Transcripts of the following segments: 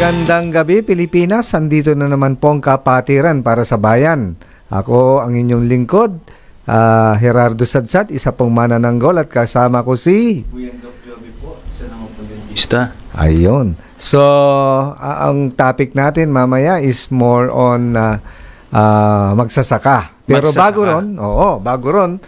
Magandang gabi Pilipinas, andito na naman po ang kapatiran para sa bayan. Ako ang inyong lingkod, Gerardo Sadsad, isa pong manananggol at kasama ko si po, isa ng opulentista. Ayun. So, ang topic natin mamaya is more on magsasaka. Pero bago ron,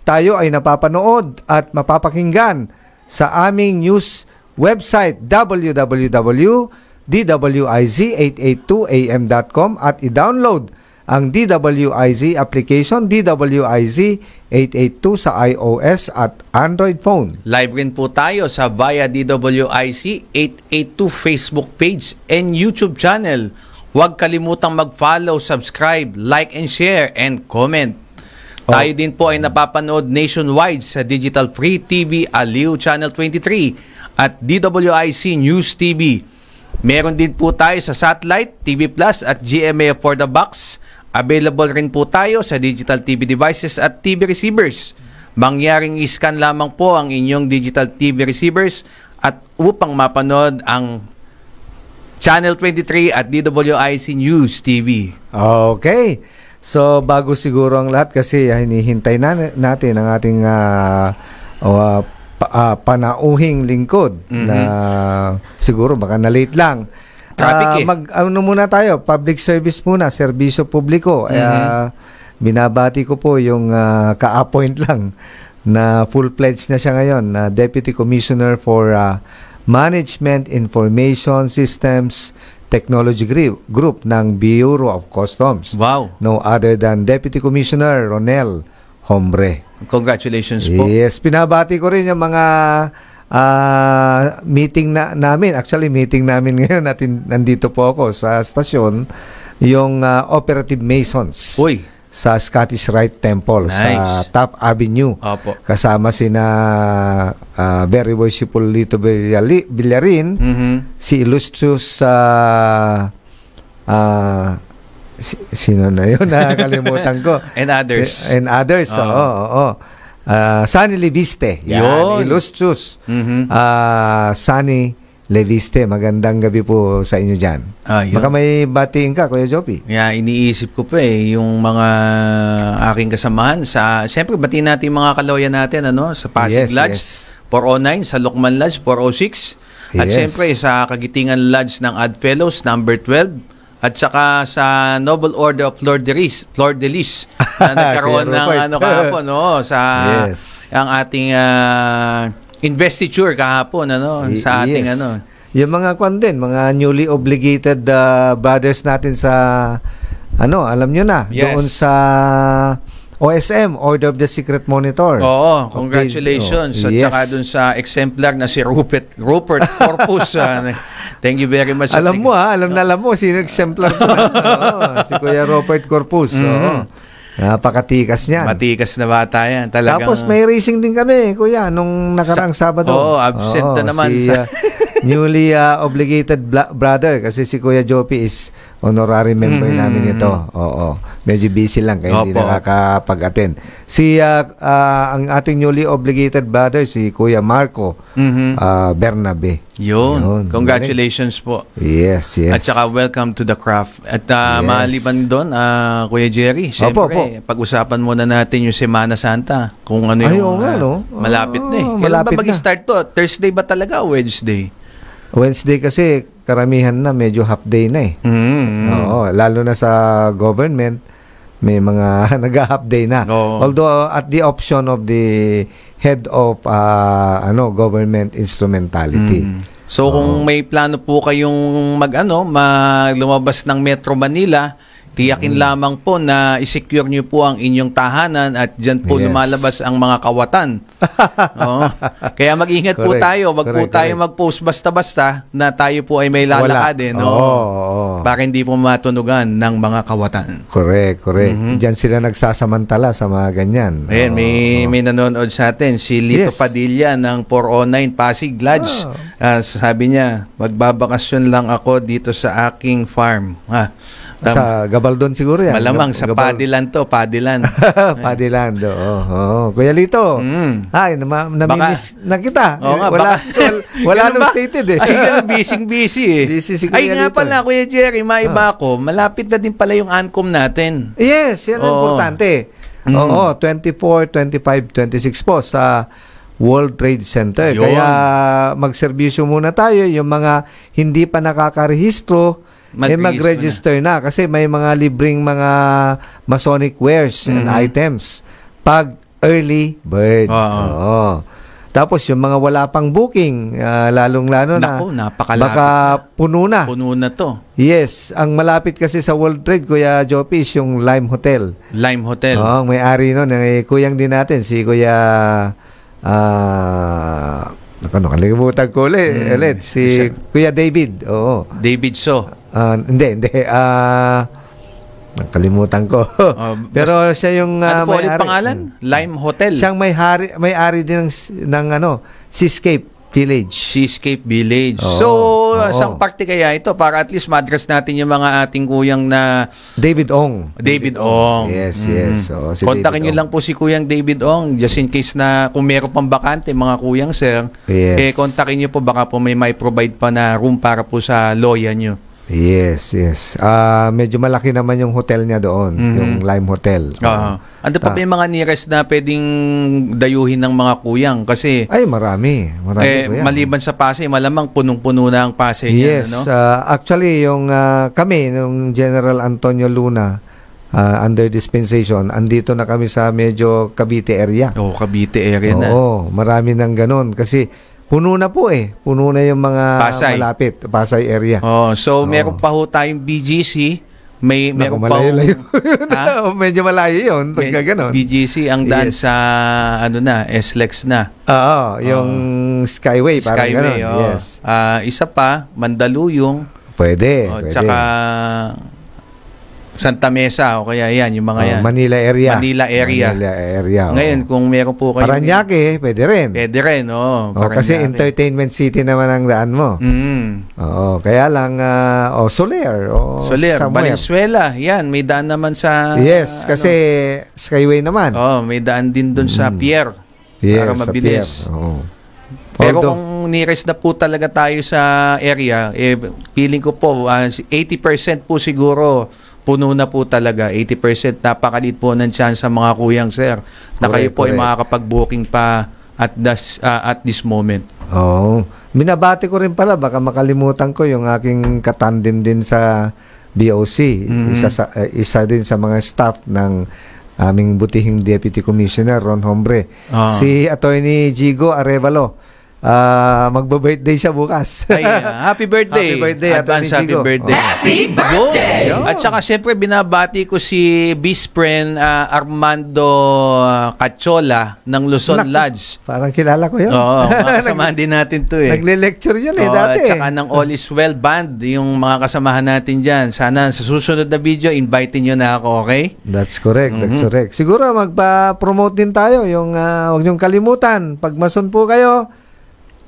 tayo ay napapanood at mapapakinggan sa aming news website www.dwiz882am.com at i-download ang DWIZ application DWIZ 882 sa iOS at Android phone. Live rin po tayo sa via DWIZ 882 Facebook page and YouTube channel. Huwag kalimutang mag-follow, subscribe, like and share and comment. Tayo din po ay napapanood nationwide sa Digital Free TV Aliw Channel 23 at DWIC News TV. Meron din po tayo sa Satellite, TV Plus at GMA for the Box. Available rin po tayo sa digital TV devices at TV receivers. Mangyaring iscan lamang po ang inyong digital TV receivers at upang mapanood ang Channel 23 at DWIC News TV. Okay. So, bago siguro ang lahat kasi hinihintay natin ang ating panauhing lingkod na siguro baka na-late lang. Muna tayo, public service muna, serbisyo publiko. Binabati ko po yung ka-appoint lang na full-fledged na siya ngayon, na Deputy Commissioner for Management Information Systems Technology Group ng Bureau of Customs. Wow. No other than Deputy Commissioner Ronel Hombre. Congratulations po. Yes, pinabati ko rin yung mga meeting namin. Actually, meeting namin ngayon nandito po ako sa stasyon, yung Operative Masons. Uy. Sa Scottish Rite Temple, nice. Sa Top Avenue. Opo. Kasama sina very worshipful Lito Villarin, si Illustrious sino na yun? Nakalimutan ko. And others. Sunny Leviste. Yun. Illustrious. Sunny Leviste. Magandang gabi po sa inyo dyan. Baka may batiin ka, Kuya Jopi. Iniisip ko pa yung mga aking kasamahan. Siyempre, batiin natin yung mga kaloyan natin sa Pasig Lodge, 409, sa Lokman Lodge, 406. At siyempre, sa Kagitingan Lodge ng Odd Fellows, number 12. At saka sa Noble Order of Fleur de Lis na nagkaroon ng kahapon ang ating investiture kahapon sa ating yung mga mga newly obligated brothers natin sa alam nyo na doon sa OSM, Order of the Secret Monitor. Oo, congratulations. At saka dun sa exemplar na si Rupert Corpus. Thank you very much. Alam mo sino exemplar ko. Si Kuya Rupert Corpus. Napakatikas niyan. Matikas na bata yan. Talagang... Tapos may racing din kami, Kuya, nung nakaraang Sabado. Absent na naman. Si newly obligated brother kasi si Kuya Jopi is honorary member namin ito. Medyo busy lang kaya hindi nakakapag-attend. Ang ating newly obligated brother si Kuya Marco Bernabe. Yun. Congratulations po. Yes. At saka welcome to the craft. At maliban doon, Kuya Jerry, siyempre, pag-usapan muna natin yung Semana Santa. Kung ano yung malapit na eh. Kailan ba mag-start to? Thursday ba talaga o Wednesday? Wednesday kasi karamihan na medyo half day na eh. Lalo na sa government may mga nag-half day na. Although at the option of the head of government instrumentality. So kung may plano po kayong lumabas ng Metro Manila, tiyakin lamang po na i-secure nyo po ang inyong tahanan at dyan po lumalabas ang mga kawatan. Kaya mag-ingat po tayo. Wag po tayo mag-post basta-basta na tayo po ay may lalakadin. Para hindi po matunugan ng mga kawatan. Correct. Diyan sila nagsasamantala sa mga ganyan. Ayan, may nanonood sa atin. Si Lito Padilla ng 409 Pasig Lodge. Sabi niya, magbabakasyon lang ako dito sa aking farm. Sa Gabaldon siguro yan. Malamang sa Padilan to, Padilan. Padilan, Kuya Lito, ay, namimiss na kita. Oo nga, wala nung stated eh. Ay, busy eh. Busy si Ay, Kuya nga Lito. pala, Kuya Jerry, maiba ko, malapit na din pala yung ANCOM natin. Yes, yan ang importante. Oo, 24, 25, 26 po sa World Trade Center. Yun. Kaya magserbisyo muna tayo. Yung mga hindi pa nakakarehistro, mag-register na. Kasi may mga libreng mga Masonic wares and items. Pag early bird. Oo. Tapos yung mga wala pang booking, lalong-lalo na. Naku, napakalapit. Baka puno na. Puno na to. Yes. Ang malapit kasi sa World Trade, Kuya Jopi, is yung Lime Hotel. Lime Hotel. Oo, may-ari nun. Kuyang din natin, si Kuya... nakalimutan ko ulit. Si Kuya David. Oo. David So. Hindi. Nakalimutan ko. Pero siya yung ano po ulit may-ari. pangalan? Lime Hotel. Siyang may-ari din ng Seascape Village. Seascape Village. Oo. So, saan parte kaya ito? Para at least ma-address natin yung mga ating kuyang na... David Ong. David Ong. Yes. So, si Kontakin nyo David lang po si Kuyang David Ong just in case na kung meron pang bakante mga kuyang sir, Yes. kontakin nyo po baka po may provide pa na room para po sa loya nyo. Yes. Medyo malaki naman yung hotel niya doon, yung Lime Hotel. Ano pa ba yung mga nearest na pwedeng dayuhin ng mga kuyang? Kasi Ay, marami po yan. maliban sa Pasay, malamang punong-puno na ang Pasay niya. Yes. No? Actually, yung kami, nung General Antonio Luna, under dispensation, andito na kami sa medyo Cavite area. Cavite area na. Oo, marami nang ganun. Kasi puno na po eh. Puno na yung mga Pasay. malapit. Pasay area. So meron pa ho tayong BGC. Meron pa ho. Malayo. Medyo malayo yun. Pagka ganun. BGC ang daan sa SLEX na. Oo, yung Skyway. Parang Skyway, ganun. Yes. Isa pa, Mandaluyong. Pwede. Tsaka Santa Mesa o kaya yan, yung mga yan. Manila area. Manila area. Ngayon, kung meron po kayo... Paranaque, pwede rin. Pwede rin, kasi entertainment city naman ang daan mo. Oo, kaya lang, Soler. Soler, Valenzuela. Yan, may daan naman sa... Yes, kasi Skyway naman. May daan din dun sa Pier. Yes, para mabilis. Pero kung nearest na po talaga tayo sa area, feeling ko po, 80% po siguro puno na po talaga. 80% napakalit po ng chance sa mga kuyang sir na kayo po ay makakapag-booking pa at this moment. Binabati ko rin pala, baka makalimutan ko yung aking katandem din sa BOC. Isa din sa mga staff ng aming butihing Deputy Commissioner Ron Hombre. Si Attorney Jigo Arevalo. Magba-birthday siya bukas. Ay, happy birthday. Happy birthday. Advance happy birthday. Happy birthday. At saka siyempre binabati ko si Vice Friend Armando Cachola ng Luzon Lodge. Parang kilala ko yun. Oo, kasamahan din natin to eh. Nagle-lecture yun dati. At saka ng All Is Well Band, yung mga kasamahan natin dyan. Sana sa susunod na video, invite nyo na ako, okay? That's correct. That's correct. Siguro magpa-promote din tayo. Yung huwag nyong kalimutan. Pag mason po kayo,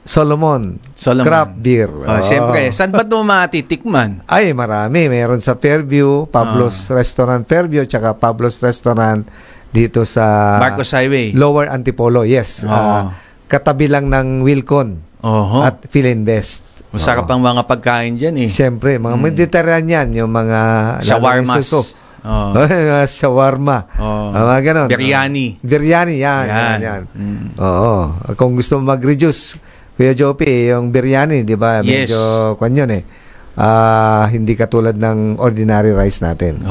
Solomon. Craft beer. Siyempre, saan ba ito matitikman? Ay, marami. Meron sa Fairview, Pablo's Restaurant Fairview, tsaka Pablo's Restaurant dito sa Marcos Highway. Lower Antipolo, yes. Katabi lang ng Wilcon at Philinvest. Masarap ang mga pagkain dyan eh. Siyempre, mga Mediterranean, yung mga shawarmas. Shawarma. Mga ganon. Biryani, yan. Oo. Kung gusto mo mag-reduce, Kuya Jopi, yung biryani, di ba? Medyo, yun eh. Hindi katulad ng ordinary rice natin.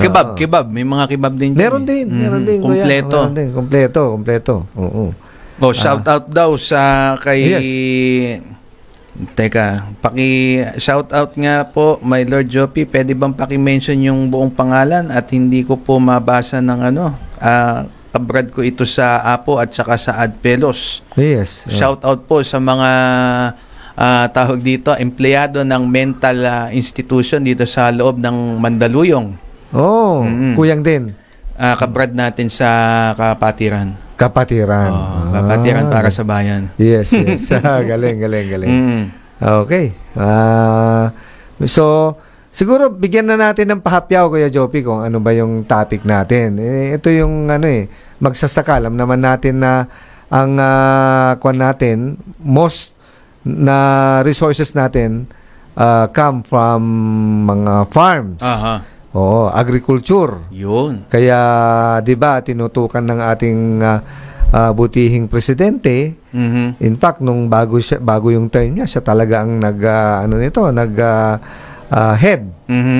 Kebab. May mga kebab din. Meron din. Kompleto. Kompleto. Oo. Shout out daw sa kay... Yes. Teka, shout out nga po, my Lord Jopi, pwede bang paki-mention yung buong pangalan at hindi ko po mabasa ng kabrad ko ito sa Apo at saka sa Adpelos. Yes. Shout out po sa mga tawag dito, empleyado ng mental institution dito sa loob ng Mandaluyong. Kuyang din. Kabrad natin sa Kapatiran. Kapatiran para sa bayan. Yes. Galing. Okay. So, Siguro bigyan na natin ng pahapyaw, Kuya Jopi, kung ano ba yung topic natin. Ito yung magsasaka. Alam naman natin na ang kwan natin, most na resources natin come from mga farms. Oo, agriculture. Yun. Kaya 'di ba tinutukan ng ating butihing presidente. In fact, nung bago yung term niya, siya talaga ang head.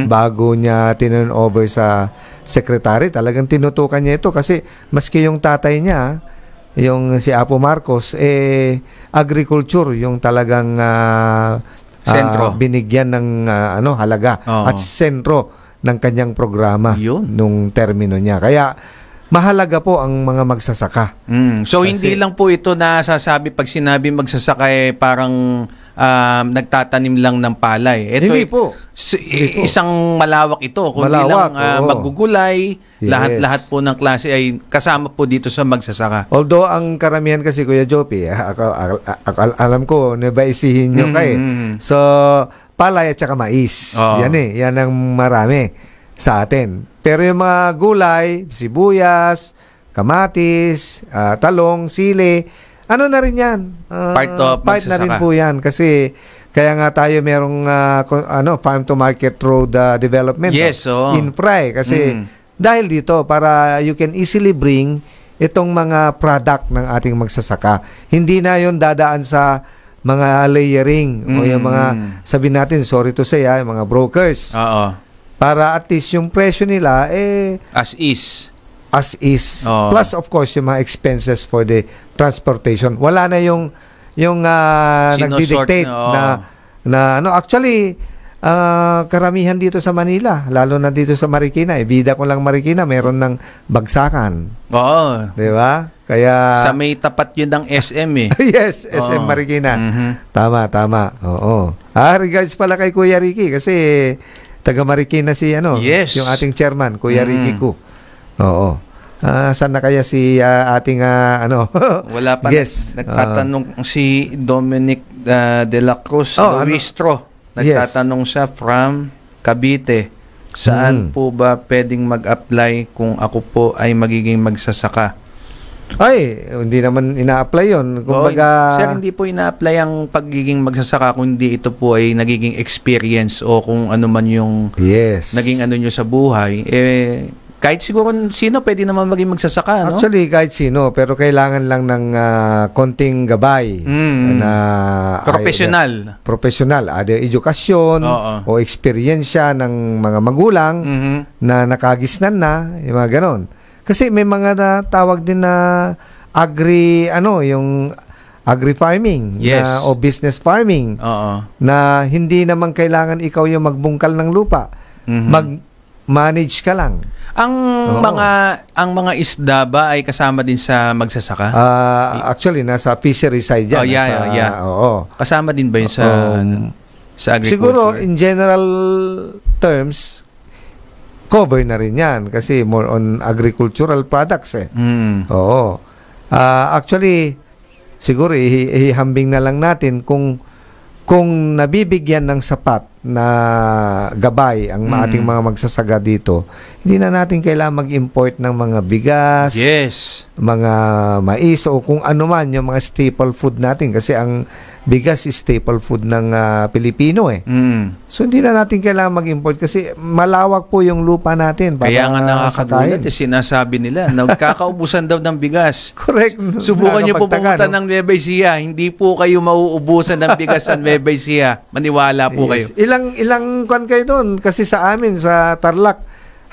Bago niya tinurn over sa secretary, talagang tinutukan niya ito kasi maski yung tatay niya, yung si Apo Marcos, agriculture yung talagang sentro. Binigyan ng halaga at sentro ng kanyang programa nung termino niya. Kaya mahalaga po ang mga magsasaka. So hindi lang po ito nasasabi pag sinabi magsasaka parang nagtatanim lang ng palay. Ito hindi po. Isang malawak ito. Kung malawak, lang magugulay, lahat po ng klase ay kasama po dito sa magsasaka. Although ang karamihan kasi, Kuya Jopi, alam ko, nabaisihin nyo kayo. So, palay at saka mais. Yan ang marami sa atin. Pero yung mga gulay, sibuyas, kamatis, talong, sili, ano na rin yan? Part na rin po yan. Kasi kaya nga tayo merong farm to market road development infra kasi dahil dito para you can easily bring itong mga product ng ating magsasaka. Hindi na yon dadaan sa mga layering o yung mga sabihin natin, sorry to say, yung mga brokers. Para at least yung presyo nila as is. Plus of course yung mga expenses for the transportation. Wala na yung nagdi-dictate actually karamihan dito sa Manila, lalo na dito sa Marikina, bida ko lang Marikina, meron ng bagsakan. Oo. 'Di ba? Kaya sa may tapat yun ng SM Yes, SM Marikina. Tama. Oo. Regards pala kay Kuya Ricky kasi taga Marikina yung ating chairman, Kuya Ricky Cook. Oo. Saan na kaya si ating wala pa. Yes. Nagtatanong si Dominic de la Cruz Luistro. Nagtatanong siya from Cavite. Saan po ba pwedeng mag-apply kung ako po ay magiging magsasaka? Ay, hindi naman ina-apply yun. Kumbaga, sir, hindi po ina-apply ang pagiging magsasaka kundi ito po ay nagiging experience o kung ano man yung naging nyo sa buhay. Kahit siguro sino pwede naman maging magsasaka, no? Actually, kahit sino, pero kailangan lang ng konting gabay na professional, ada edukasyon o eksperyensya ng mga magulang na nakagisnan na, yung mga ganon. Kasi may mga tawag din na yung agri-farming o business farming na hindi naman kailangan ikaw yung magbungkal ng lupa. Mag-manage ka lang. Ang mga isda ba ay kasama din sa magsasaka? Actually, nasa fishery side yan. Kasama din ba yun sa agriculture? Siguro, in general terms, cover na rin yan kasi more on agricultural products actually, siguro ihambing na lang natin kung nabibigyan ng sapat na gabay ang ating mga magsasaga dito, hindi na natin kailangan mag-import ng mga bigas, mga mais o kung ano man yung mga staple food natin kasi ang bigas is staple food ng Pilipino So hindi na natin kailangan mag-import kasi malawak po yung lupa natin para kaya nga nakakagulat sinasabi nila nagkakaubusan daw ng bigas. Correct. Subukan niyo po pumunta ng Nueva Ecija, hindi po kayo mauubusan ng bigas sa Nueva Ecija. Maniwala po kayo. Ilang kwan kayo doon kasi sa amin sa Tarlac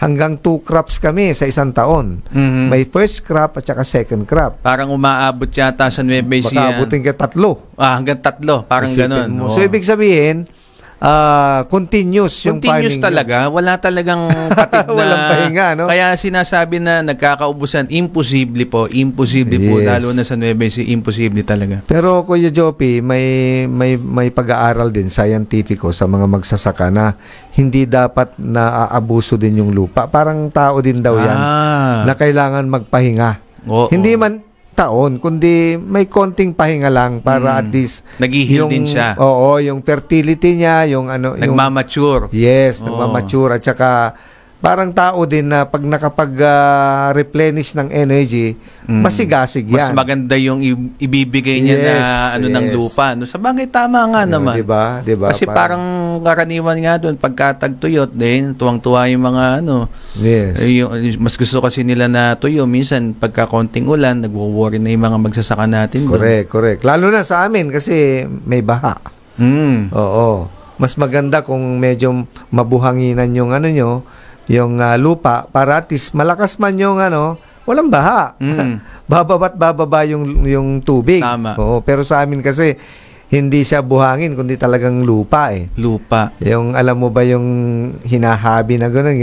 hanggang 2 crops kami sa isang taon. May first crop at saka second crop. Parang umaabot yata sa Nueva Ecija. Baka abutin ka 3. Hanggang 3. Parang ganun. So, ibig sabihin, continuous yung farming. Continuous talaga. Wala talagang patid na. Walang pahinga, no? Kaya sinasabi na nagkakaubusan, imposible po. Imposible po. Lalo na sa Nueva Ecija, imposible talaga. Pero, Kuya Jopi, may pag-aaral din, scientifico sa mga magsasaka na hindi dapat naaabuso din yung lupa. Parang tao din daw yan na kailangan magpahinga. Hindi man taon, kundi may konting pahinga lang para at least nag-heal din siya. Oo, yung fertility niya, yung ano, nagmamature. Yes, nagmamature at saka parang tao din na pag nakapag-replenish ng energy, masigasig yan. Mas maganda yung ibibigay niya na ng lupa. No, sa bagay, tama nga naman. Diba? Kasi parang karaniwan nga doon, pagkatagtuyot din, tuwang-tuwa yung mga mas gusto kasi nila na tuyo. Minsan, pagka konting ulan, nagwo-worry na yung mga magsasaka natin. Correct. Lalo na sa amin kasi may baha. Oo. Mas maganda kung medyo mabuhanginan yung yung lupa para at least malakas man yung walang baha. Bababa yung tubig. Tama. Oo, pero sa amin kasi hindi siya buhangin kundi talagang lupa eh. Lupa. Yung alam mo ba yung hinahabi na gano'n,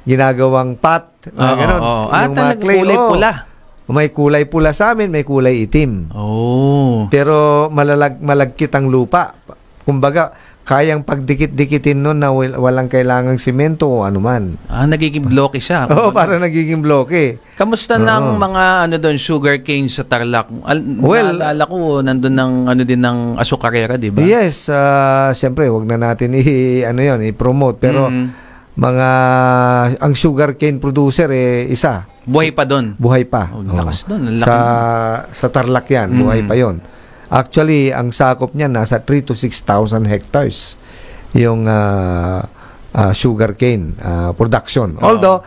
ginagawang pot na gano'n. Yung talagang kulay pula. May kulay pula sa amin, may kulay itim. Pero malagkit ang lupa. Kumbaga, kayang pagdikit-dikitin nun na walang kailangang simento o anuman. Nagiging bloke siya. Oo, parang nagiging bloke. Kamusta ng mga sugar cane sa Tarlac? Naalala ko, nandun ng asukarera, di ba? Yes, siyempre, wag na natin i-promote. Pero ang sugar cane producer, isa. Buhay pa doon? Buhay pa. Lakas doon. Sa Tarlac yan, buhay pa yon. Actually, ang sakop niya nasa 3,000 to 6,000 hectares yung sugarcane production. Although,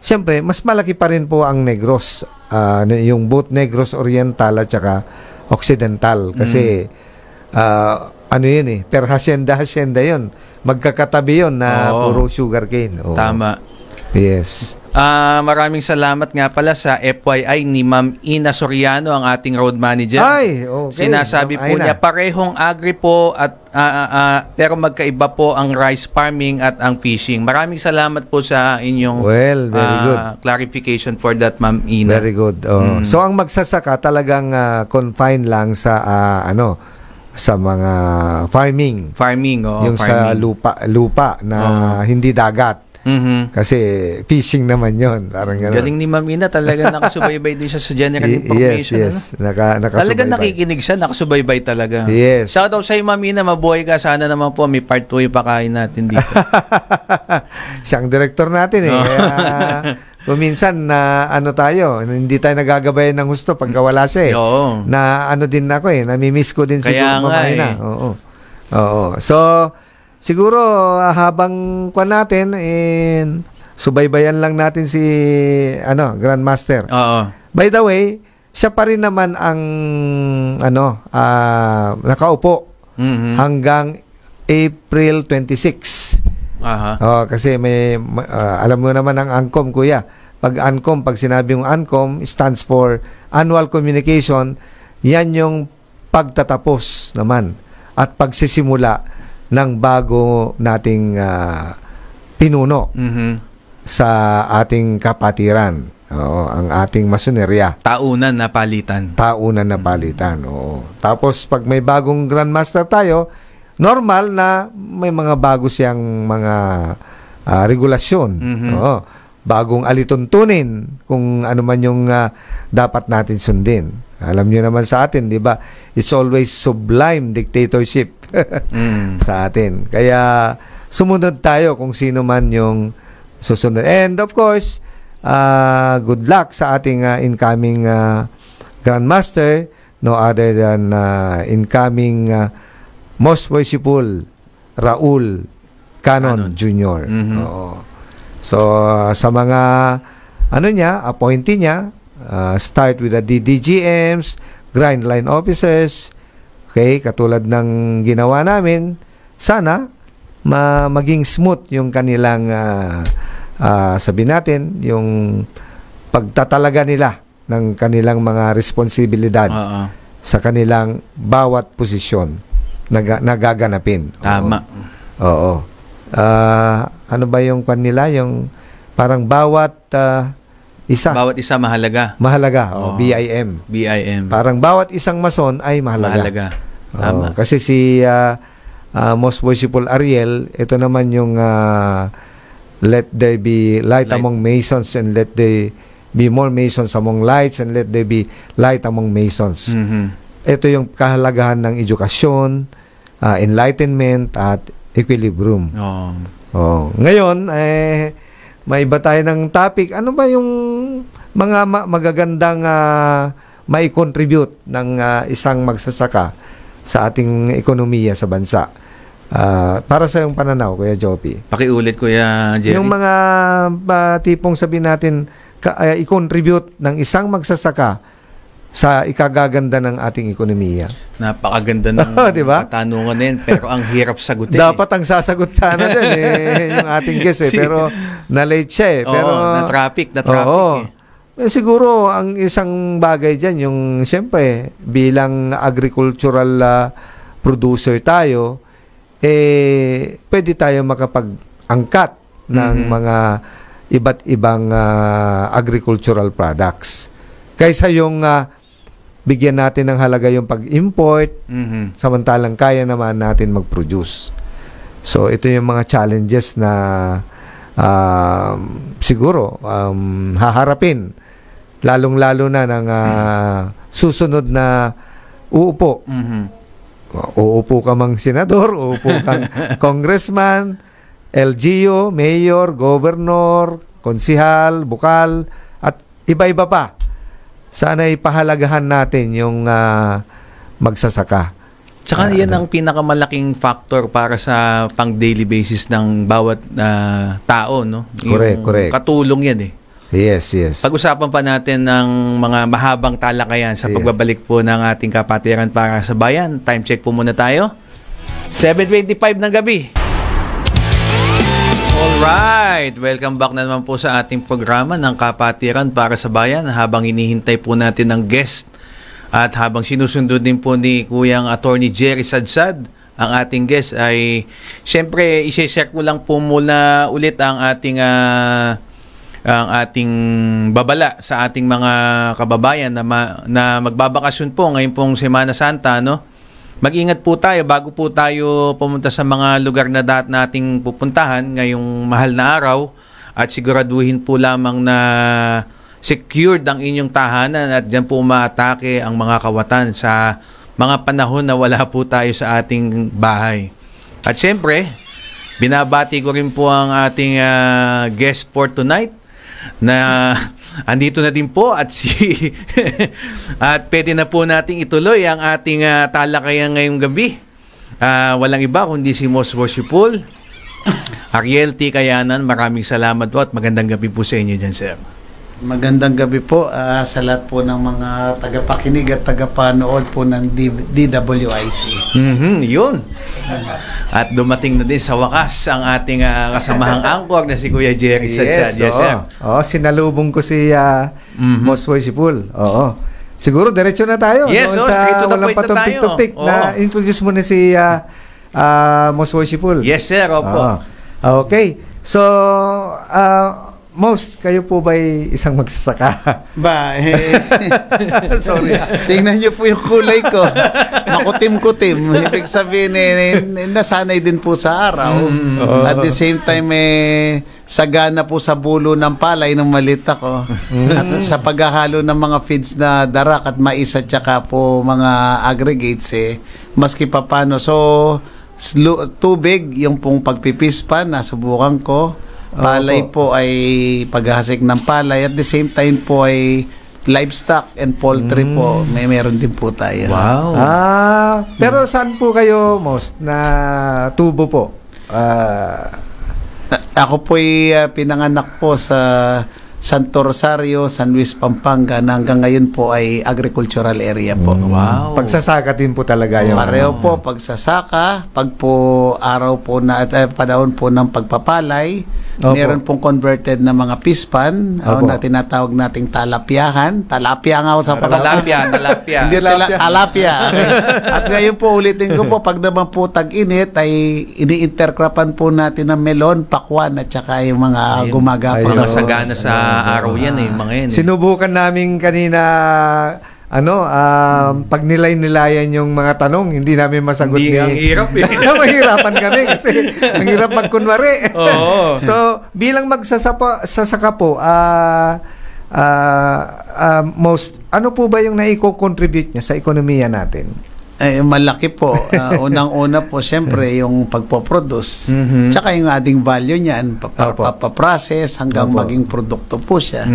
siyempre, mas malaki pa rin po ang Negros. Yung both Negros Oriental at saka Occidental. Kasi, yun per hacienda yun. Magkakatabi yun na puro sugarcane. Tama. Yes. Maraming salamat nga pala sa FYI ni Ma'am Ina Soriano, ang ating road manager. Ay, okay. Sinasabi po niya, parehong agri po at pero magkaiba po ang rice farming at ang fishing. Maraming salamat po sa inyong very good. Clarification for that, Ma'am Ina. Very good. So ang magsasaka talagang confined lang sa sa mga farming. Yung sa lupa na hindi dagat. Kasi fishing naman yon. Parang gano'n. Galing ni Ma'am Ina, talaga nakasubaybay din siya sa general information. Yes. Nakasubaybay. Talaga nakikinig siya, nakasubaybay talaga. Yes. Shoutout sa iyo, Ma'am Ina, mabuhay ka. Sana naman po may part 2 yung pakain natin dito. Siyang director natin eh. Kaya, minsan na tayo, hindi tayo nagagabayan ng gusto pagka wala siya eh. Na din ako eh, namimiss ko din siguro Ma'am Ina. Oo. So, siguro habang natin subaybayan lang natin si Grandmaster. By the way, siya pa rin naman ang nakaupo hanggang April 26. Kasi may alam mo naman ang ANCOM, kuya. Pag sinabi yung ANCOM stands for Annual Communication, yan yung pagtatapos naman at pagsisimula ng bago nating pinuno sa ating kapatiran. Ang ating masonerya. Taunan na palitan. Tapos pag may bagong Grandmaster tayo, normal na may mga bago siyang mga regulasyon. Bagong alituntunin kung ano man yung dapat natin sundin. Alam niyo naman sa atin, di ba? It's always sublime dictatorship sa atin. Kaya sumunod tayo kung sino man yung susunod. And of course, good luck sa ating incoming Grandmaster, no other than incoming Most Worshipful Raul Canon Jr. So, sa mga appointee niya, start with the DDGMs, grind line officers, okay, katulad ng ginawa namin, sana maging smooth yung kanilang sabihin natin, yung pagtatalaga nila ng kanilang mga responsibilidad sa kanilang bawat posisyon na gaganapin. Tama. Oo. Ano ba yung kanila? Yung parang bawat isa. Bawat isa mahalaga. BIM. BIM. Parang bawat isang mason ay mahalaga. Tama. Kasi si Most Worshipful Ariel, ito naman yung let there be light among masons and let there be more masons among lights and let there be light among masons. Ito yung kahalagahan ng edukasyon, enlightenment at equilibrium. Ngayon, may iba tayo ng topic. Ano ba yung mga magagandang mai-contribute ng isang magsasaka sa ating ekonomiya sa bansa? Para sa iyong pananaw, Kuya Jopi. Pakiulit, Kuya Jerry. Yung mga tipong sabihin natin, i-contribute ng isang magsasaka sa ikagaganda ng ating ekonomiya. Napakaganda ng diba? katanungan din, pero ang hirap sagutin. Dapat ang sasagot sana din yung ating guest pero na-late siya pero na-traffic siguro ang isang bagay dyan, yung siyempre bilang agricultural producer tayo, pwede tayo makapag-angkat ng mga iba't ibang agricultural products. Kaysa yung bigyan natin ng halaga yung pag-import, samantalang kaya naman natin mag-produce. So, ito yung mga challenges na siguro haharapin, lalong-lalo na ng susunod na uupo. Uupo ka mang senador, uupo kang congressman, LGU, mayor, governor, konsihal, bukal, at iba-iba pa. Sana ipahalagahan natin yung magsasaka. Tsaka yan ang pinakamalaking factor para sa pang-daily basis ng bawat tao, no? Correct. Katulong yan Yes. Pag-usapan pa natin ng mga mahabang talakayan sa pagbabalik po ng ating Kapatiran para sa Bayan. Time check po muna tayo. 7:25 ng gabi. Alright, welcome back na naman po sa ating programa ng Kapatiran para sa Bayan habang hinihintay po natin ng guest at habang sinusundo din po ni Kuyang Attorney Jerry Sadsad ang ating guest ay siyempre i-share ko lang po muna ulit ang ating babala sa ating mga kababayan na magbabakasyon po ngayon pong Semana Santa, no? Mag-ingat po tayo bago po tayo pumunta sa mga lugar na nating pupuntahan ngayong mahal na araw at siguraduhin po lamang na secured ang inyong tahanan at diyan po umaatake ang mga kawatan sa mga panahon na wala po tayo sa ating bahay. At syempre, binabati ko rin po ang ating guest for tonight na andito na din po at at pwede na po nating ituloy ang ating talakayan ngayong gabi. Walang iba kundi si Most Worshipful Ariel T. Kayanan. Maraming salamat po at magandang gabi po sa inyo dyan, sir. Magandang gabi po sa lahat po ng mga tagapakinig at tagapanood po ng DWIC. Yun. At dumating na din sa wakas ang ating kasamahang angkor na si Kuya Jerry Sadsad. Yes, sir. Sinalubong ko si Most Worshipful. Siguro diretso na tayo. Yes, straight to the point na tayo. Na-introduce mo na si Most Worshipful. Yes, sir. Opo. Okay. So, Most, kayo po ba'y isang magsasaka? Sorry. Tingnan niyo po yung kulay ko. Makutim-kutim. Ibig sabihin, nasanay din po sa araw. At the same time, sagana po sa bulo ng palay nung malit ako. At sa paghahalo ng mga feeds na darak at mais at saka po mga aggregates, maski pa paano. So, tubig, yung pong pagpipispan, nasubukan ko. Palay po ay paghahasik ng palay at the same time po ay livestock and poultry po. Meron din po tayo. Wow. Pero saan po kayo most na tubo po? Ako po ay pinanganak po sa Santo Rosario, San Luis, Pampanga na hanggang ngayon po ay agricultural area po. Wow. Pagsasaka din po talaga yung pareho po, pagsasaka, pag po araw po na panahon po ng pagpapalay, meron pong converted na mga pispan na tinatawag nating talapyahan. Talapya nga ako sa Talapya. Hindi talapya. Okay. At ngayon po ulitin ko po, pag naman po tag-init ay ini-intercropan po natin ng melon, pakwan at saka yung mga gumagapang. Mga sagana sa araw yan mga yan. Sinubukan namin kanina pag nilay-nilayan yung mga tanong, hindi namin masagot. Hindi, ang hirap Mahirapan kami kasi ang hirap magkunwari. So, bilang magsasaka po, ano po ba yung naiko-contribute niya sa ekonomiya natin? Malaki po. Unang-una po, siyempre, yung pagpoproduce. Tsaka yung adding value niyan, papaprocess hanggang maging produkto po siya.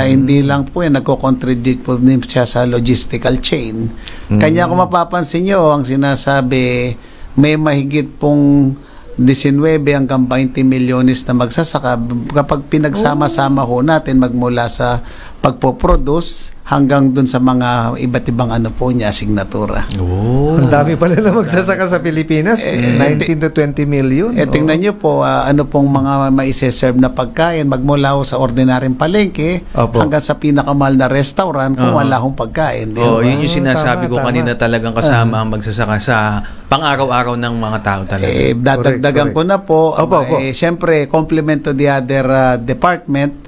Hindi lang po yan, nagko-contribute po din siya sa logistical chain. Kanya kung mapapansin nyo, ang sinasabi, may mahigit pong 19 hanggang 20 milyones na magsasaka. Kapag pinagsama-sama ho natin magmula sa pagpoproduce hanggang dun sa mga iba't ibang ano po niya, signatura. Ang dami pala na magsasaka sa Pilipinas. 19 to 20 million. Tingnan nyo po, ano pong mga maiseserve na pagkain magmula ho sa ordinaryong palengke hanggang sa pinakamahal na restaurant kung wala hong pagkain. Yun yung sinasabi ko kanina, talagang kasama ang magsasaka sa pang-araw-araw ng mga tao talaga. Dadagdagan ko na po. Siyempre, complement to the other department.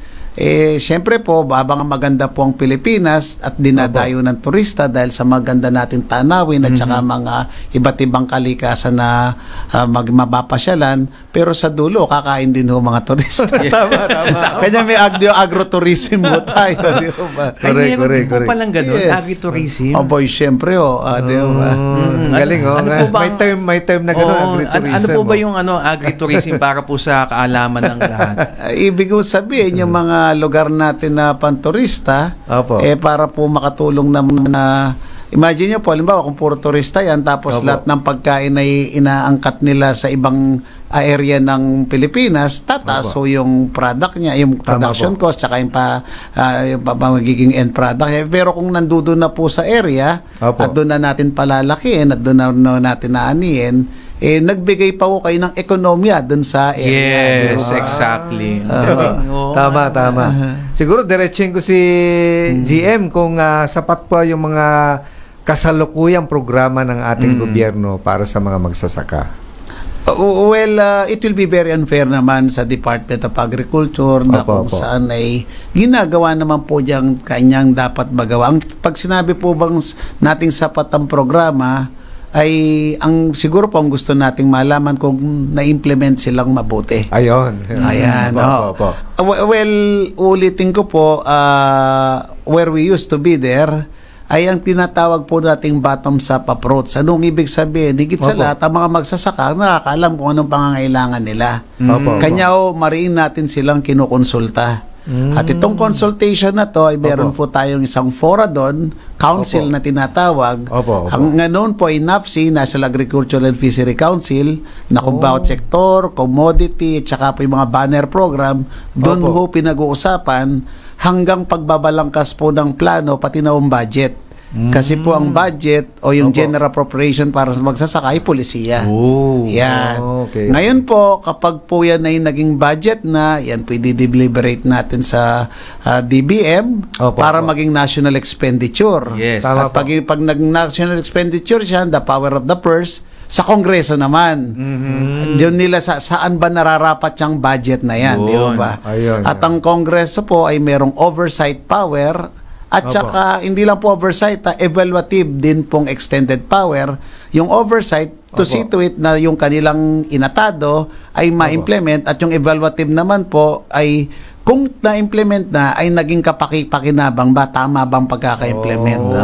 Siyempre po, habang maganda po ang Pilipinas at dinadayo ng turista dahil sa maganda nating tanawin at saka mga iba't ibang kalikasan na mabapasyalan, pero sa dulo, kakain din ho mga turista. Tama. Kanya may agrotourism mo tayo, di ba? Ay, meron po palang ganun, agritourism. Siyempre, di ba? Galing, may term na ganun, agritourism. Ano po ba yung agritourism para po sa kaalaman ng lahat? Ibig sabihin, yung mga lugar natin na panturista, para po makatulong naman na imagine nyo po, halimbawa kung puro turista yan, tapos lahat ng pagkain ay inaangkat nila sa ibang area ng Pilipinas, tataas so yung product niya, yung production cost, tsaka yung magiging end product. Pero kung nandoon na po sa area, at doon na natin palalakihin, at doon na natin naanihin, nagbigay pa ko kayo ng ekonomiya dun sa area. Yes, exactly. Tama. Siguro diretsuhin ko si GM kung sapat pa yung mga kasalukuyang programa ng ating gobyerno para sa mga magsasaka. Well, it will be very unfair naman sa Department of Agriculture na kung saan ay ginagawa naman po diyang kanyang dapat magawa. Pag sinabi po bang nating sapat ang programa, ay siguro po ang gusto nating malaman kung na-implement silang mabuti. Ayan. Well, ulitin ko po, where we used to be there, ay ang tinatawag po nating bottoms-up approach. Anong ibig sabihin? Higit sa lahat, ang mga magsasaka, nakakaalam kung anong pangangailangan nila. Kanya mariin natin silang kinukonsulta. At itong consultation na to ay meron po tayong isang fora doon, council na tinatawag. Ang ngayon po ay NAFC, National Agricultural and Fishery Council, na kung bawat sektor, commodity, at saka po yung mga banner program, doon po pinag-uusapan hanggang pagbabalangkas po ng plano, pati na yung budget. Kasi po ang budget o yung general appropriation para sa magsasaka ay polisiya. Yan. Ngayon po, kapag po yan ay naging budget na, yan po i-deliberate natin sa DBM para maging national expenditure. Yes. At pag naging national expenditure siya, the power of the purse, sa Kongreso naman. Diyon nila saan ba nararapat yung budget na yan, di ba? At ang Kongreso po ay merong oversight power. At saka, hindi lang po oversight, evaluative din pong extended power. Yung oversight, to see to it na yung kanilang inatado ay ma-implement at yung evaluative naman po ay kung na-implement na ay naging kapakipakinabang ba, tama bang pagkaka-implement.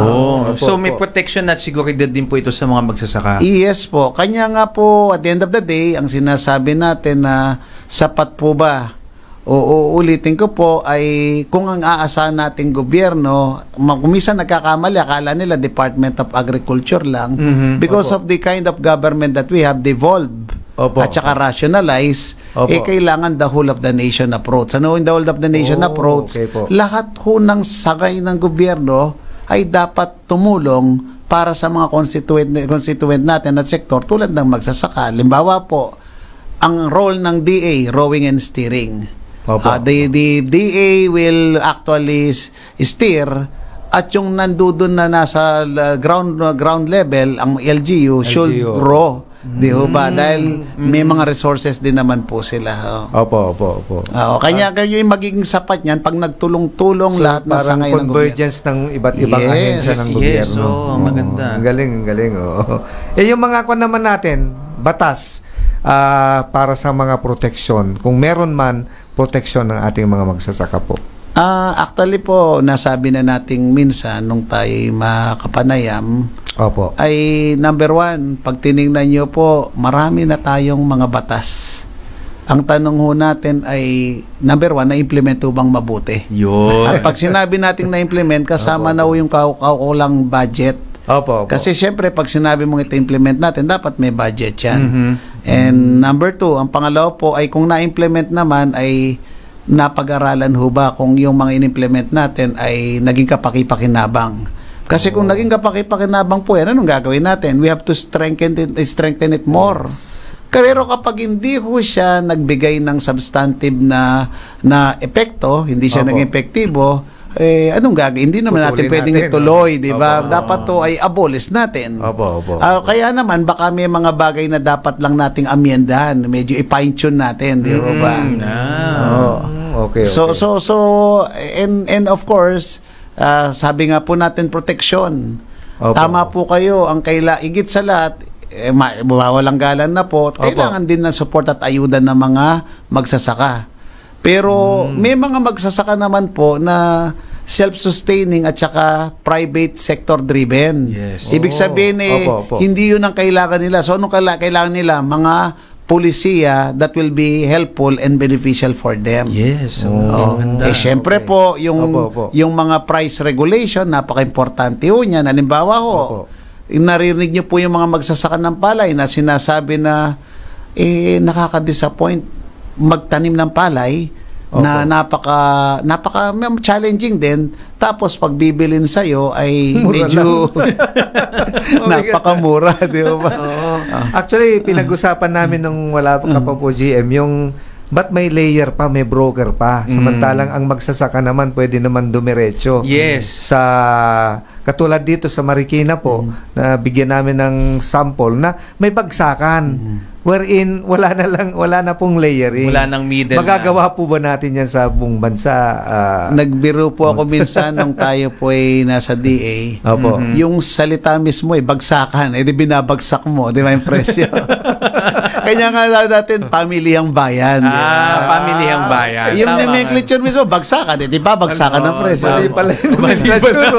So may protection at seguridad din po ito sa mga magsasaka. Yes po. Kanya nga po, at the end of the day, ang sinasabi natin na sapat po ba? Ulitin ko po ay kung ang aasahan nating gobyerno, kumisan nagkakamali, akala nila Department of Agriculture lang because of the kind of government that we have devolved at saka rationalize, kailangan the whole of the nation approach. Ano yung the whole of the nation approach? Lahat ho ng sagay ng gobyerno ay dapat tumulong para sa mga constituent natin at sektor tulad ng magsasaka. Limbawa po, ang role ng DA, rowing and steering. The DA will actually steer at yung nandoon na nasa ground level, ang LGU should row. Di ba? Dahil may mga resources din naman po sila. Kanya yung magiging sapat niyan pag nagtulong-tulong lahat na sangay ng convergence ng iba't ibang ahensya ng gobyerno. Maganda. Galing. Yung mga naman natin, batas para sa mga proteksyon, kung meron man proteksyon ng ating mga magsasaka po. Actually po, nasabi na nating minsan nung tayo makapanayam, Opo. ay number one, pag tinignan nyo po, marami na tayong mga batas. Ang tanong ho natin ay, number one, na-implement ho bang mabuti? Yun. At pag sinabi nating na-implement, kasama na ho yung kaukulang budget. Opo. Kasi syempre, pag sinabi mong ito-implement natin, dapat may budget yan. And number two, ang pangalawa po ay kung na-implement naman ay napag-aralan ho ba kung yung mga in-implement natin ay naging kapaki-pakinabang. Kasi kung naging kapaki-pakinabang po yan, anong gagawin natin? We have to strengthen it more. Pero kapag hindi ho siya nagbigay ng substantive na epekto, hindi siya naging epektibo, anong gagawin? Hindi naman natin pwedeng ituloy, di ba? Dapat to ay abolish natin. Kaya naman, baka may mga bagay na dapat lang nating amyendahan, medyo i-fine-tune natin, di ba? Okay. So and of course, sabi nga po natin protection. Tama po kayo, ang higit sa lahat, walang galan na po, kailangan din ng support at ayuda ng mga magsasaka. Pero may mga magsasaka naman po na self-sustaining at saka private sector driven. Yes. Ibig sabihin hindi yun ang kailangan nila. So anong kailangan nila? Mga pulisiya that will be helpful and beneficial for them. Yes. Syempre po, yung mga price regulation, napaka-importante ho niyan. Halimbawa ho, narinig niyo po yung mga magsasaka ng palay na sinasabi na nakaka-disappoint magtanim ng palay na napaka challenging din, tapos pag bibilin sa iyo ay medyo napakamura, di ba? Actually, pinag-usapan namin nung wala ka pa po GM yung ba't may layer pa, may broker pa. Samantalang ang magsasaka naman pwede naman dumiretso. Yes. Sa katulad dito sa Marikina po, na bigyan namin ng sample na may bagsakan. Wherein wala na pong layering. Wala nang middle. Magagawa po ba natin yan sa buong bansa? Nagbiro po ako minsan nung tayo po ay nasa DA. Yung salita mismo bagsakan, di binabagsak mo, di ba yung presyo? Kanya nga natin, pamilyang bayan. Pamilyang bayan. Yung nomenclature mismo, bagsakan, di ba bagsakan ng presyo? Mali pala yung nomenclature.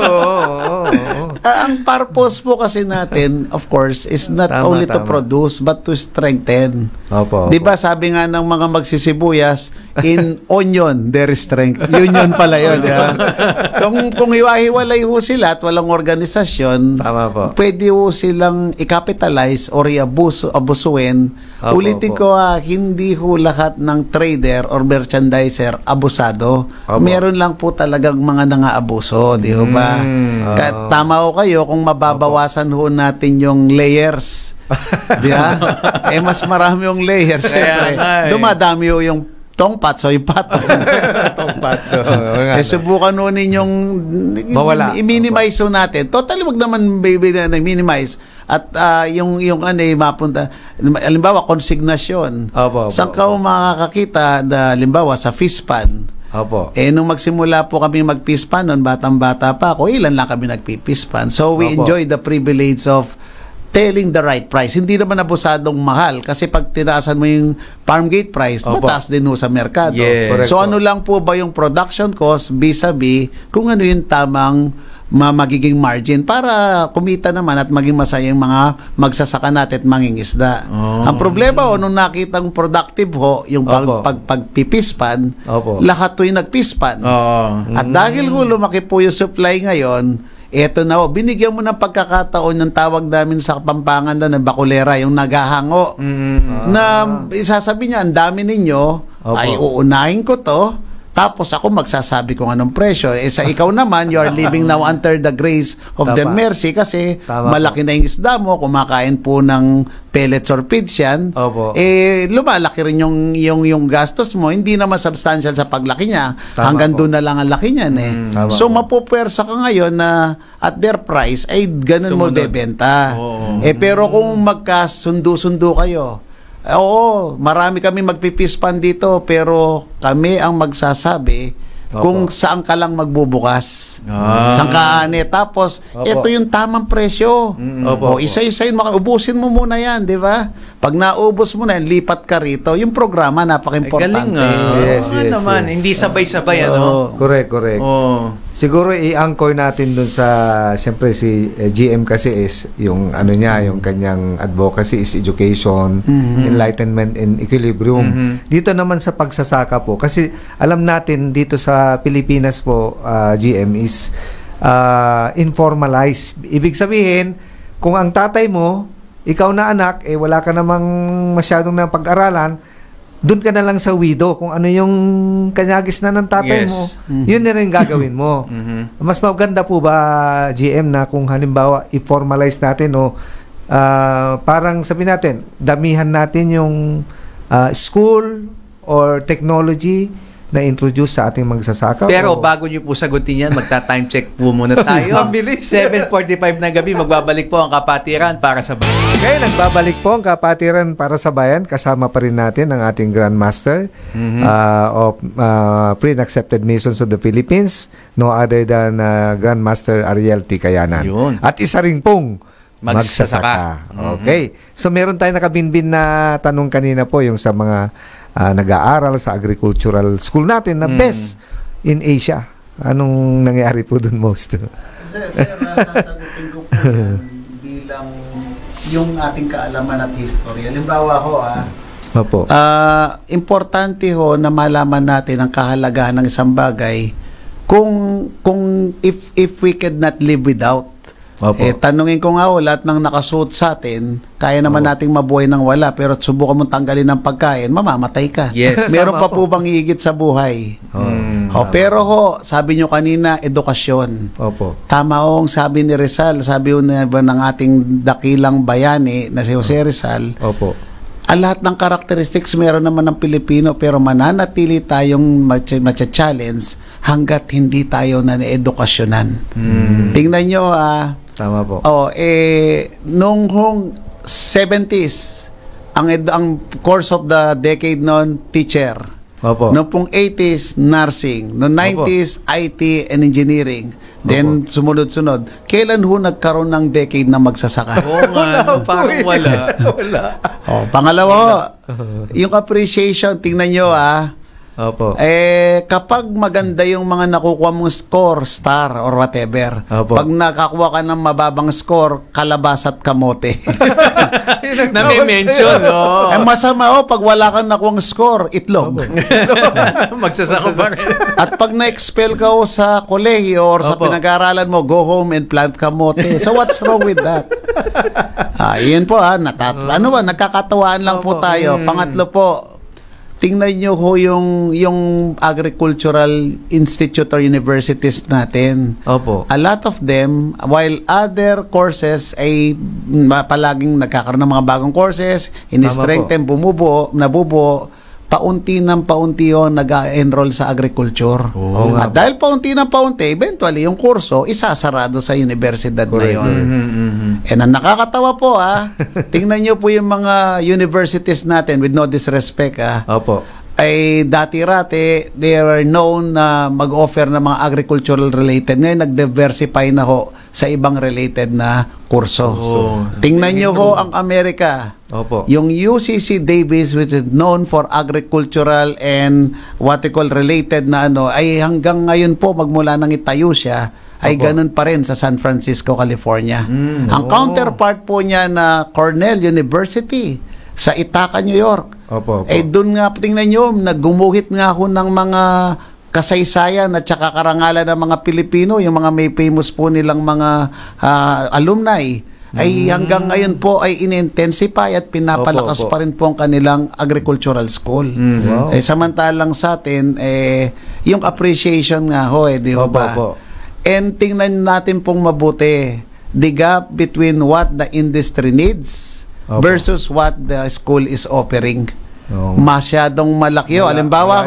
Ang purpose po kasi natin, of course, is not only to produce, but to strengthen. Di ba sabi nga ng mga magsisibuyas, in onion, there is strength. Union pala yun. Kung hiwa-hiwalay ho sila at walang organisasyon, pwede ho silang i-capitalize or i-abusuin. Ulitin ko, hindi ho lahat ng trader or merchandiser abusado. Meron lang po talagang mga nangaabuso, di ba? Tama ho kayo kung mababawasan ho natin yung layers. Di ba? Mas marami yung layers. Siyempre, dumadami ho yung tongpatso, yung patong. Tongpatso. Subukan ho ninyong i-minimize ho natin. Totally, wag naman minimize. At yung mapunta, halimbawa, konsignasyon. Saan ka makakakita, halimbawa, sa fish pan. Nung magsimula po kami mag-fish-pan, noon batang-bata pa ako, ilan lang kami nag-fish-pan. So we enjoy the privilege of telling the right price. Hindi naman abusadong mahal kasi pag tinaasan mo yung farm gate price, mataas din ho sa merkado. So ano lang po ba yung production cost vis-a-vis kung ano yung tamang magiging margin para kumita naman at maging masaya yung mga magsasaka natin at mangingisda. Ang problema nung nakitang productive ho, yung pagpipispan, lahat to yung nagpispan. At dahil lumaki po yung supply ngayon, eto na binigyan mo ng pagkakataon ng tawag namin sa Kapampangan na ng bakulera, yung naghahango. Na isasabi niya, ang dami ninyo, ay uunahin ko to, tapos ako magsasabi kung anong presyo. Sa ikaw naman, you are living now under the grace of the mercy kasi malaki na yung isda mo, kumakain po ng pellets or feeds yan. Lumalaki rin yung gastos mo. Hindi naman substantial sa paglaki niya. Hanggang doon na lang ang laki niyan. So, mapupwersa ka ngayon na at their price, ay ganun mo bebenta. Pero kung magkasundo-sundo kayo, marami kami magpipispan dito, pero kami ang magsasabi kung saan ka lang magbubukas. Saan ka tapos, ito yung tamang presyo. Isa-isayin mo, ubusin mo muna yan, di ba? Pag naubos mo na, lipat ka rito. Yung programa, napaka-importante. Yes, naman. Hindi sabay-sabay, ano? Correct. Siguro i-anchor natin dun sa, siyempre si GM kasi is yung ano niya, yung kanyang advocacy is education, enlightenment and equilibrium. Dito naman sa pagsasaka po, kasi alam natin dito sa Pilipinas po, GM is informalized. Ibig sabihin, kung ang tatay mo, ikaw na anak, wala ka namang masyadong na pag-aralan, doon ka na lang sa widow kung ano yung kanyagis na ng tatay mo, yun na rin gagawin mo. Mas maganda po ba, GM, na kung halimbawa i-formalize natin o parang sabi natin, damihan natin yung school or technology na introduce sa ating magsasaka. Pero bago nyo po sagutin yan, magta-time check po muna tayo. 7:45 ng gabi, magbabalik po ang Kapatiran para sa Bayan. Okay, nagbabalik po ang Kapatiran para sa Bayan. Kasama pa rin natin ang ating Grandmaster of Pre-Accepted Masons of the Philippines, no other than Grandmaster Ariel T. Kayanan. Yun. At isa rin pong magsasaka. Okay. So meron tayong nakabinbin na tanong kanina po yung sa mga nag-aaral sa agricultural school natin na best in Asia. Anong nangyari po dun most? Sir, sasagutin ko po yan bilang yung ating kaalaman at history. Halimbawa ho, Opo. Importante ho na malaman natin ang kahalagahan ng isang bagay kung if we could not live without. Tanungin ko nga lahat ng nakasuot sa atin, kaya naman nating mabuhay ng wala, pero subukan mong tanggalin ng pagkain, mamamatay ka. Yes. Meron pa po bang higit sa buhay? Pero sabi nyo kanina, edukasyon. Tama ho, sabi ni Rizal, sabi ho ng ating dakilang bayani na si Jose Rizal, lahat ng characteristics meron naman ng Pilipino, pero mananatili tayong matcha-challenge hanggat hindi tayo na-edukasyonan. Tingnan nyo, tama po. Nung 70s, ang course of the decade noon, teacher. Noong pong 80s, nursing. Noong 90s, IT and engineering. Then, sumunod-sunod. Kailan ho nagkaroon ng decade na magsasaka? Oo nga, parang wala. Pangalawa, yung appreciation, tingnan nyo kapag maganda yung mga nakukuha mong score, star or whatever, pag nakakuha ka ng mababang score, kalabas at kamote. Na may mention, no? Masama pag wala kang nakuha score, itlog. Magsasaka pa rin. At pag na-expel ka sa kolehiyo or sa pinag-aaralan mo, go home and plant kamote. So what's wrong with that? Yun po nagkakatawaan lang po tayo. Pangatlo po, tingnan nyo ho yung agricultural institute or universities natin. A lot of them, while other courses ay palaging nagkakaroon ng mga bagong courses, ini-strengthen, nabubuo, paunti nag-enroll sa agriculture. At dahil paunti ng paunti, eventually yung kurso isasarado sa universidad na yun. And ang nakakatawa po tingnan nyo po yung mga universities natin, with no disrespect ay dati-rati they were known na mag-offer ng mga agricultural related. Ngayon nag-diversify na ho sa ibang related na kurso. Tingnan nyo ho ang Amerika. Yung UCC Davis, which is known for agricultural and what we call related na ay hanggang ngayon po magmula nang itayo siya ay ganun pa rin sa San Francisco, California. Ang counterpart po niya na Cornell University sa Ithaca, New York. Doon nga, tingnan nyo, naggumuhit nga ako ng mga kasaysayan at saka karangalan ng mga Pilipino, yung mga may famous po nilang mga alumni, ay hanggang ngayon po ay in-intensify at pinapalakas pa rin po ang kanilang agricultural school. Samantalang sa atin, yung appreciation nga ho, di ho ba? And tingnan natin pong mabuti, the gap between what the industry needs versus what the school is offering. Masyadong malaki. Halimbawa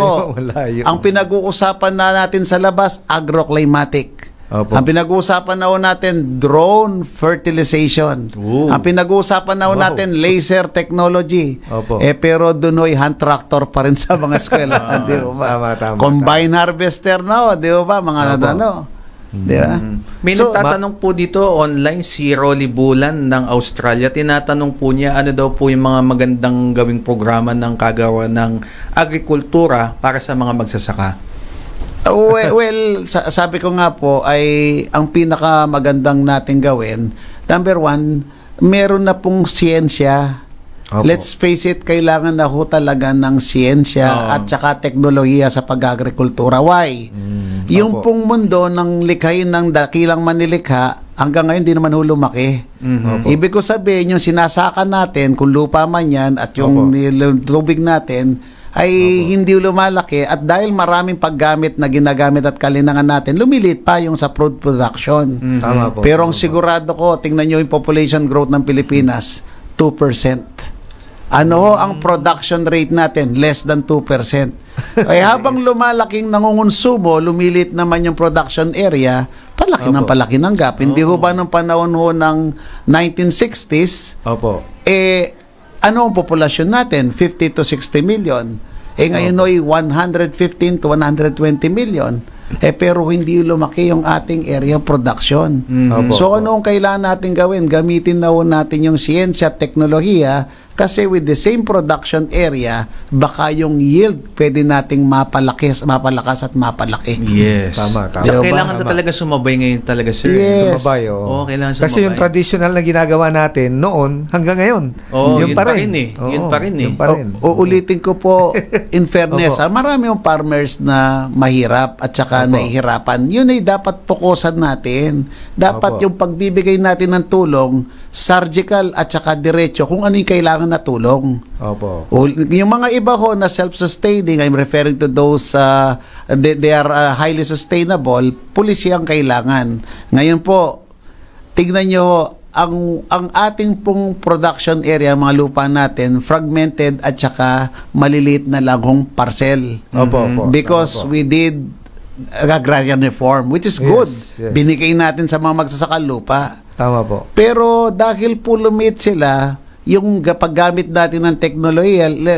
ang pinag-uusapan na natin sa labas, agroclimatic. Opo. Ang pinag-uusapan na natin, drone fertilization. Ooh. Ang pinag-uusapan na natin, laser technology. Opo. Pero doon hand tractor pa rin sa mga eskwela. Di ba? Tama. Combine harvester na, di ba? Mga nadano. Di ba? May nagtatanong po dito online si Rolly Bulan ng Australia. Tinatanong po niya ano daw po yung mga magandang gawing programa ng kagawa ng agrikultura para sa mga magsasaka. Well, sabi ko nga po ay ang pinakamagandang nating gawin, number one, meron na pong siyensya. Opo. Let's face it, kailangan na ho talaga ng siyensya at saka teknolohiya sa pag-agrikultura. Why? Yung Opo. pong mundo ng likhain ng dakilang manilikha, hanggang ngayon di naman ho lumaki. Ibig ko sabihin, yung sinasaka natin, kung lupa man yan, at yung tubig natin, ay hindi lumalaki, at dahil maraming paggamit na ginagamit at kalinangan natin, lumilit pa yung sa food production. Tama po. Pero ang sigurado ko, tingnan nyo yung population growth ng Pilipinas, 2%. Ano ho ang production rate natin? Less than 2%. Ay habang lumalaking nangungonsumo, lumilit naman yung production area, palaki ng gap. Hindi ho ba nung panahon ho ng 1960s, Opo. ano ang populasyon natin? 50 to 60 million. Ngayon ay 115 to 120 million. Pero hindi lumaki yung ating area of production. Opo. So ano ang kailangan natin gawin? Gamitin na natin yung siyensya at teknolohiya, kasi with the same production area, baka yung yield pwede nating mapalakas at mapalaki. Yes. Tama. Tsaka kailangan na talaga sumabay ngayon talaga, sir. Yes. Sumabay, Oo, kailangan sumabay. Kasi yung traditional na ginagawa natin noon hanggang ngayon. Yun pa rin eh. Yun pa rin eh. Uulitin ko po, in fairness, marami yung farmers na mahirap at saka nahihirapan. Yun ay dapat fokusan natin. Dapat yung pagbibigay natin ng tulong, surgical at saka diretso kung ano yung kailangan na tulong. Opo. Yung mga iba ho na self-sustaining, I'm referring to those they are highly sustainable, pulisya ang kailangan. Ngayon po, tignan nyo, ang ating pong production area, mga lupa natin, fragmented at saka maliliit na lang hong parcel. Opo. Because we did agrarian reform, which is good. Yes. Binigay natin sa mga magsasaka lupa. Tama po. Pero dahil po lumit sila, yung paggamit natin ng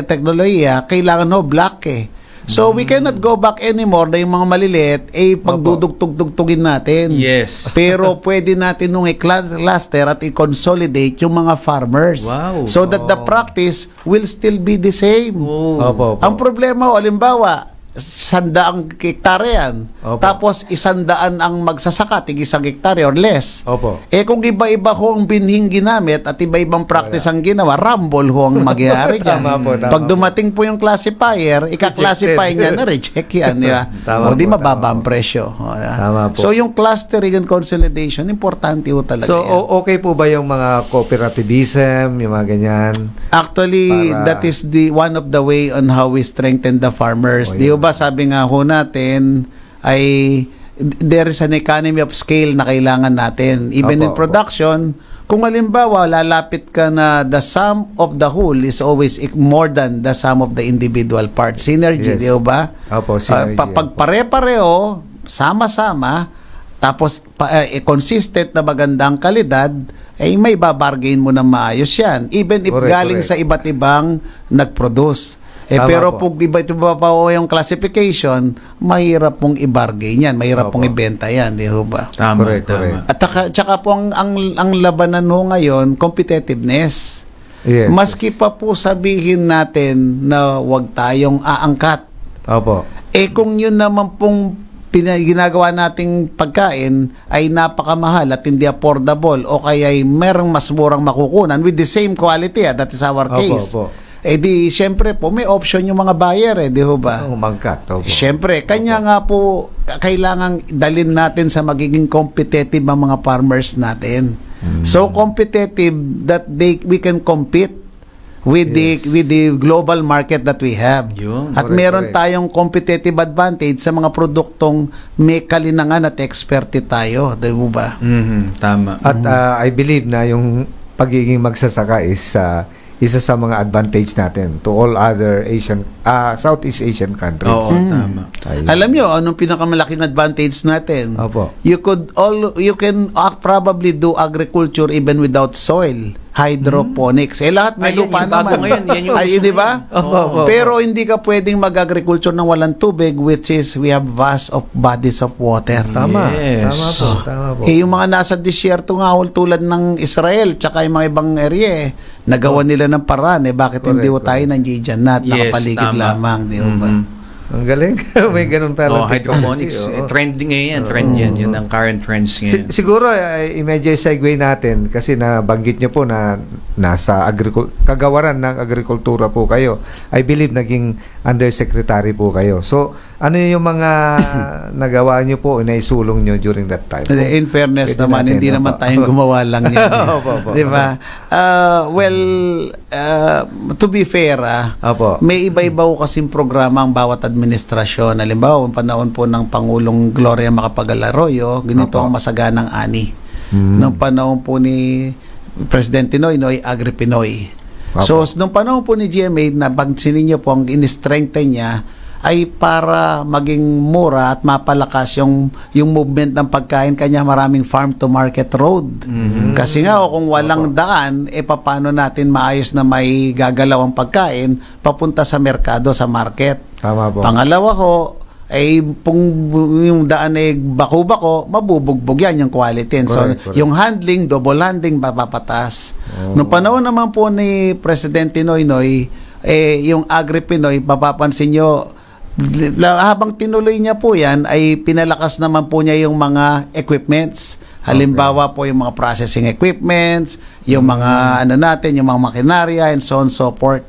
teknolohiya, kailangan black eh. So we cannot go back anymore na yung mga maliliit pagdudugtug-dugtugin natin. Yes. Pero pwede natin nung i-cluster at i-consolidate yung mga farmers. Wow. So that the practice will still be the same. Opo. Ang problema, halimbawa, 100 hektare yan. Opo. Tapos 100 ang magsasaka, tig 1 hektare or less. Opo. Kung iba-iba ho ang binhing ginamit at iba-ibang practice ang ginawa, rumble ho ang magyayari dyan. Tama. Pag dumating po yung classifier, ika-classify niya na reject yan. O di mababa ang presyo. Tama po. So yung clustering and consolidation, importante ho talaga So, yan. okay po ba yung mga cooperativism, yung mga ganyan? Actually, that is one of the way on how we strengthen the farmers. Di ba sabi nga ho natin ay there is an economy of scale na kailangan natin. Even in production, kung halimbawa lalapit ka na the sum of the whole is always more than the sum of the individual parts. Synergy, di ba? Opo, synergy. Pag pare-pareho, sama-sama, tapos consistent na magandang kalidad, may babargain mo na maayos yan. Even if galing sa iba't ibang nag-produce. Pero pag iba pa yung classification, mahirap pong i-bargain yan. Mahirap pong ibenta yan. Di ba? Tama. At saka po ang labanan ho ngayon, competitiveness. Yes. Maski pa po sabihin natin na huwag tayong aangkat. Opo. Kung yun naman pong ginagawa nating pagkain ay napakamahal at hindi affordable o kaya ay merong mas murang makukunan with the same quality, that is our case. Opo. Di syempre po may option yung mga buyer di ho ba? Umangkat. Syempre, kanya nga po kailangan dalin natin sa magiging competitive ang mga farmers natin. So competitive that we can compete with the global market that we have. At meron tayong competitive advantage sa mga produktong may kalinangan at experte tayo, di ho ba? Tama. At I believe na yung pagiging magsasaka is isa sa mga advantage natin to all other Southeast Asian countries. Oo, tama. Alam nyo, anong pinakamalaking advantage natin? Opo. You can probably do agriculture even without soil. Hydroponics. Lahat may Ayun, lupa yung bago naman. ngayon, yan yung Ay, uso di ba? Opo. Pero hindi ka pwedeng mag-agriculture ng walang tubig, which is we have vast of bodies of water. Tama. Yes. Tama po. Yung mga nasa disyerto nga tulad ng Israel tsaka yung mga ibang area nagawa nila ng paraan bakit hindi tayo nandiyan na at nakapaligid tama. lamang, di ba? Ang galing. May ganun pala. Hydroponics. Trending ngayon yan. Trend yan. Yun ang current trends ngayon. Siguro, medyo segue natin kasi nabanggit nyo po na nasa kagawaran ng agrikultura po kayo. I believe naging undersecretary po kayo. So, ano yung mga nagawa nyo po, naisulong nyo during that time? In fairness Pwede naman, natin, hindi naman tayong gumawa lang yan. Di ba? To be fair, may iba-iba ko kasing programa ang bawat administrasyon. Halimbawa, ang panahon po ng Pangulong Gloria Macapagal Arroyo, ganito ang masaganang ani. Noong panahon po ni Presidente Noynoy, Agri-Pinoy. So, nung panahon po ni GMA, nabagsinin niyo po ang in-strengthen niya ay para maging mura at mapalakas yung movement ng pagkain kanya maraming farm to market road. Kasi nga kung walang daan, paano natin maayos na may gagalaw ang pagkain papunta sa merkado, sa market. Tama po. Pangalawa ko, yung daan bako-bako, mabubugbog yan yung quality. Correct. Yung handling, double handling, papapatas. Noong panahon naman po ni Presidente Noynoy, yung Agri-Pinoy, papapansin nyo, habang tinuloy niya po yan, ay pinalakas naman po niya yung mga equipments. Halimbawa po yung mga processing equipments, yung mga yung mga makinarya, and so on so forth.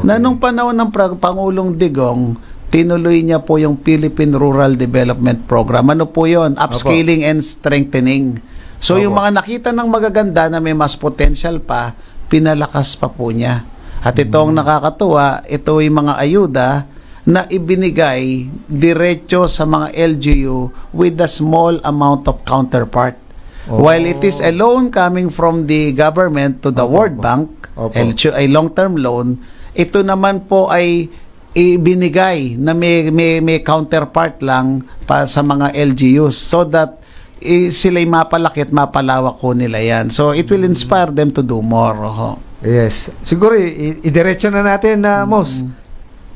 Na nung panahon ng Pangulong Digong, tinuloy niya po yung Philippine Rural Development Program. Ano po yun? Upscaling and strengthening. So yung mga nakita ng magaganda na may mas potential pa, pinalakas pa po niya. At ito ang nakakatuwa, ito yung mga ayuda na ibinigay diretso sa mga LGU with a small amount of counterpart. While it is a loan coming from the government to the World Bank, a long-term loan, ito naman po ay ibinigay na may counterpart lang pa sa mga LGUs so that sila'y mapalaki at mapalawak ko nila yan. So it will inspire them to do more. Yes. Siguro, idiretso na natin na Mos.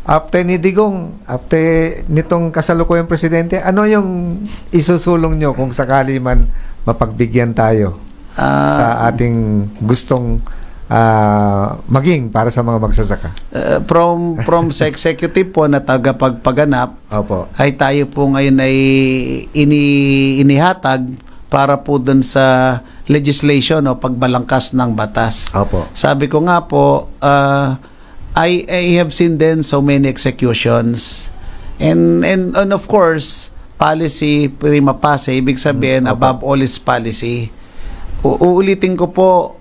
After ni Digong, after nitong kasalukuyang presidente, ano yung isusulong nyo kung sakali man mapagbigyan tayo sa ating gustong maging para sa mga magsasaka? From sa executive po na tagapagpaganap, ay tayo po ngayon ay inihatag para po dun sa legislation o pagbalangkas ng batas. Sabi ko nga po, I have seen then so many executions and of course policy prima facie, ibig sabihin above all is policy. Uulitin ko po,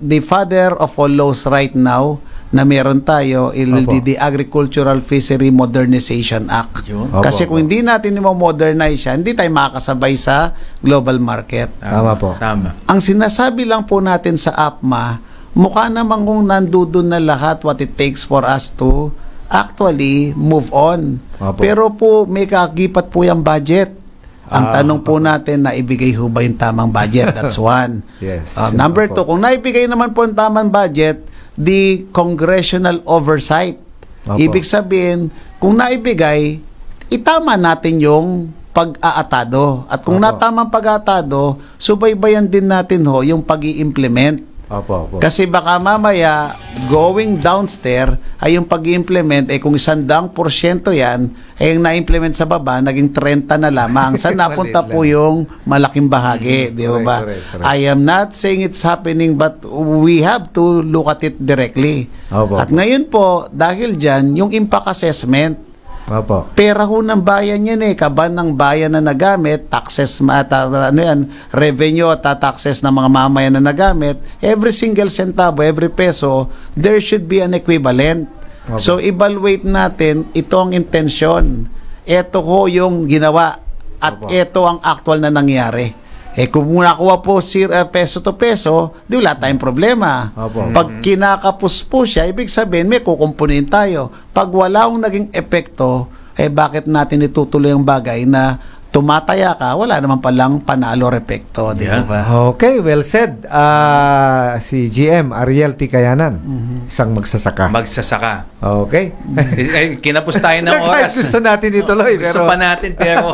the father of all laws right now na meron tayo, it will be the Agricultural Fishery Modernization Act. Kasi kung hindi natin i-modernize siya, hindi tayo makakasabay sa global market. Tama po. Ang sinasabi lang po natin sa APMA, mukha naman kung nandudun na lahat what it takes for us to actually move on. Pero po may kagipat po yung budget. Ang tanong po natin, naibigay ho ba yung tamang budget? That's one. Yes. Number two, kung naibigay naman po yung tamang budget, the congressional oversight. Ibig sabihin, kung naibigay, itama natin yung pag-aatado. At kung natamang pag-aatado, subaybayan din natin ho yung pag-i-implement. Kasi baka mamaya going downstairs ay yung pag-i-implement kung 100% yan ay yung na-implement sa baba naging 30 na lamang. Saan napunta po yung malaking bahagi, di ba? I am not saying it's happening but we have to look at it directly. At ngayon po dahil dyan yung impact assessment, pera ho ng bayan yan kaban ng bayan na nagamit, taxes, revenue at taxes ng mga mamayan na nagamit, every single centavo, every peso, there should be an equivalent. So, evaluate natin, ito ang intensyon. Ito ho yung ginawa at ito ang actual na nangyari. Kung nakuha po peso to peso, di wala tayong problema. Opo. Pag kinakapos po siya, ibig sabihin may kukumpunin tayo. Pag wala akong naging epekto, bakit natin itutuloy ang bagay na tumataya ka, wala naman palang panalo or epekto, di ba? Okay, well said. Si GM Ariel Tikayanan, isang magsasaka. Okay. Kinapos tayo ng oras. Gusto natin ituloy. Gusto pa natin, pero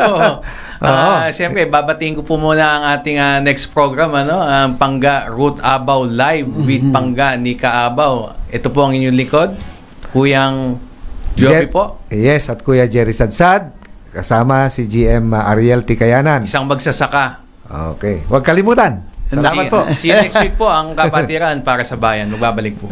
siyempre, babatiin ko po muna ang ating next program, ang Pangga Route Abaw Live with Pangga ni Kaabaw. Ito po ang inyong likod, Kuyang Joby po. Yes, at Kuya Jerry Sadsad, kasama si GM Ariel Tikayanan. Isang magsasaka. Okay. Huwag kalimutan. Salamat po. See you next week po ang Kapatiran para sa Bayan. Magbabalik po.